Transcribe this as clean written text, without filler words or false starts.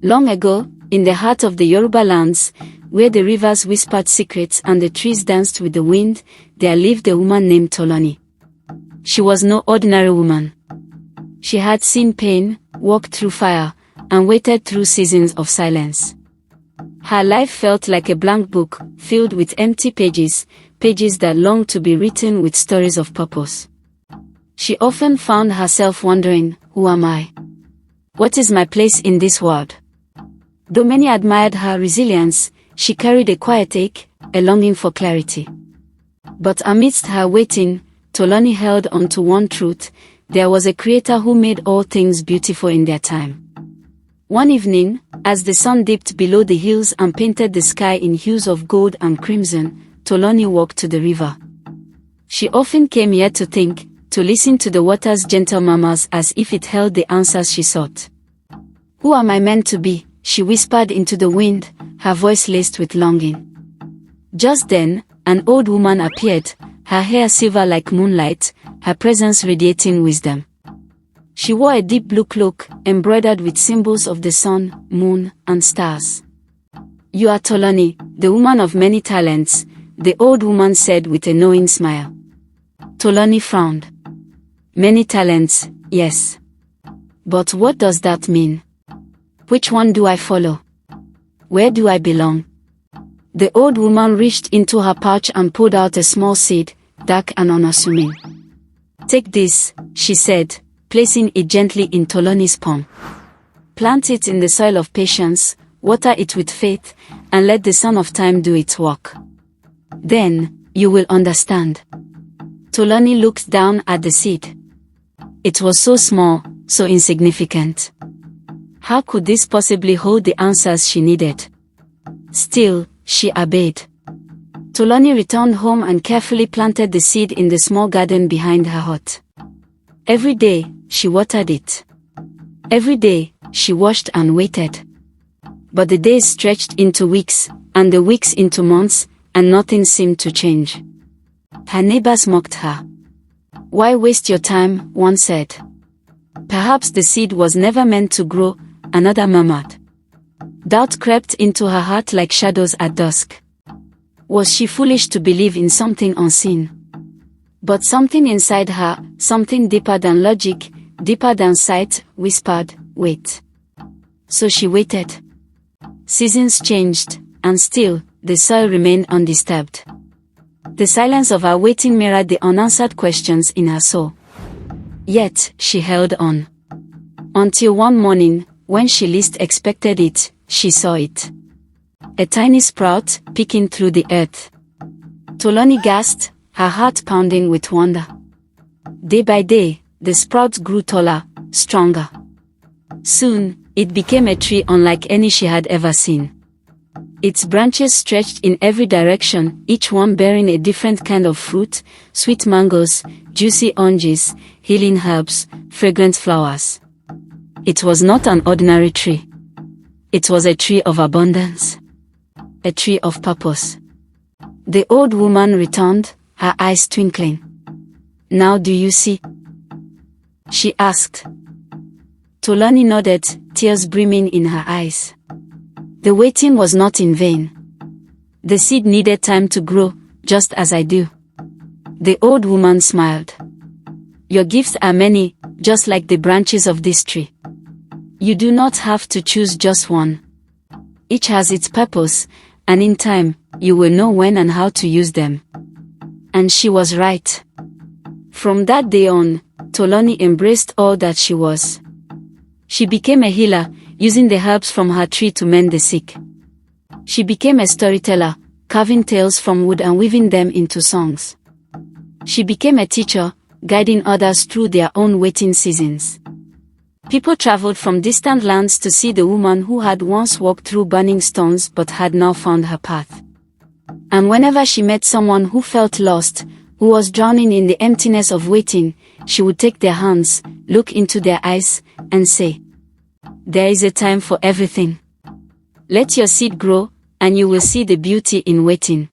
Long ago, in the heart of the Yoruba lands, where the rivers whispered secrets and the trees danced with the wind, there lived a woman named Tolani. She was no ordinary woman. She had seen pain, walked through fire, and waited through seasons of silence. Her life felt like a blank book, filled with empty pages, pages that longed to be written with stories of purpose. She often found herself wondering, who am I? What is my place in this world? Though many admired her resilience, she carried a quiet ache, a longing for clarity. But amidst her waiting, Tolani held on to one truth: there was a creator who made all things beautiful in their time. One evening, as the sun dipped below the hills and painted the sky in hues of gold and crimson, Tolani walked to the river. She often came here to think, to listen to the water's gentle murmurs as if it held the answers she sought. "Who am I meant to be?" she whispered into the wind, her voice laced with longing. Just then, an old woman appeared, her hair silver like moonlight, her presence radiating wisdom. She wore a deep blue cloak, embroidered with symbols of the sun, moon, and stars. "You are Tolani, the woman of many talents," the old woman said with a knowing smile. Tolani frowned. "Many talents, yes. But what does that mean? Which one do I follow? Where do I belong?" The old woman reached into her pouch and pulled out a small seed, dark and unassuming. "Take this," she said, placing it gently in Tolani's palm. "Plant it in the soil of patience, water it with faith, and let the sun of time do its work. Then, you will understand." Tolani looked down at the seed. It was so small, so insignificant. How could this possibly hold the answers she needed? Still, she obeyed. Tolani returned home and carefully planted the seed in the small garden behind her hut. Every day, she watered it. Every day, she watched and waited. But the days stretched into weeks, and the weeks into months, and nothing seemed to change. Her neighbors mocked her. "Why waste your time?" one said. "Perhaps the seed was never meant to grow," another murmured. Doubt crept into her heart like shadows at dusk. Was she foolish to believe in something unseen? But something inside her, something deeper than logic, deeper than sight, whispered, "Wait." So she waited. Seasons changed, and still, the soil remained undisturbed. The silence of her waiting mirrored the unanswered questions in her soul. Yet, she held on. Until one morning, when she least expected it, she saw it. A tiny sprout, peeking through the earth. Tolani gasped, her heart pounding with wonder. Day by day, the sprout grew taller, stronger. Soon, it became a tree unlike any she had ever seen. Its branches stretched in every direction, each one bearing a different kind of fruit: sweet mangoes, juicy oranges, healing herbs, fragrant flowers. It was not an ordinary tree. It was a tree of abundance. A tree of purpose. The old woman returned, her eyes twinkling. "Now do you see?" she asked. Tolani nodded, tears brimming in her eyes. The waiting was not in vain. The seed needed time to grow, just as I do. The old woman smiled. "Your gifts are many, just like the branches of this tree. You do not have to choose just one. Each has its purpose, and in time, you will know when and how to use them." And she was right. From that day on, Tolani embraced all that she was. She became a healer, using the herbs from her tree to mend the sick. She became a storyteller, carving tales from wood and weaving them into songs. She became a teacher, guiding others through their own waiting seasons. People traveled from distant lands to see the woman who had once walked through burning stones but had now found her path. And whenever she met someone who felt lost, who was drowning in the emptiness of waiting, she would take their hands, look into their eyes, and say, "There is a time for everything. Let your seed grow, and you will see the beauty in waiting."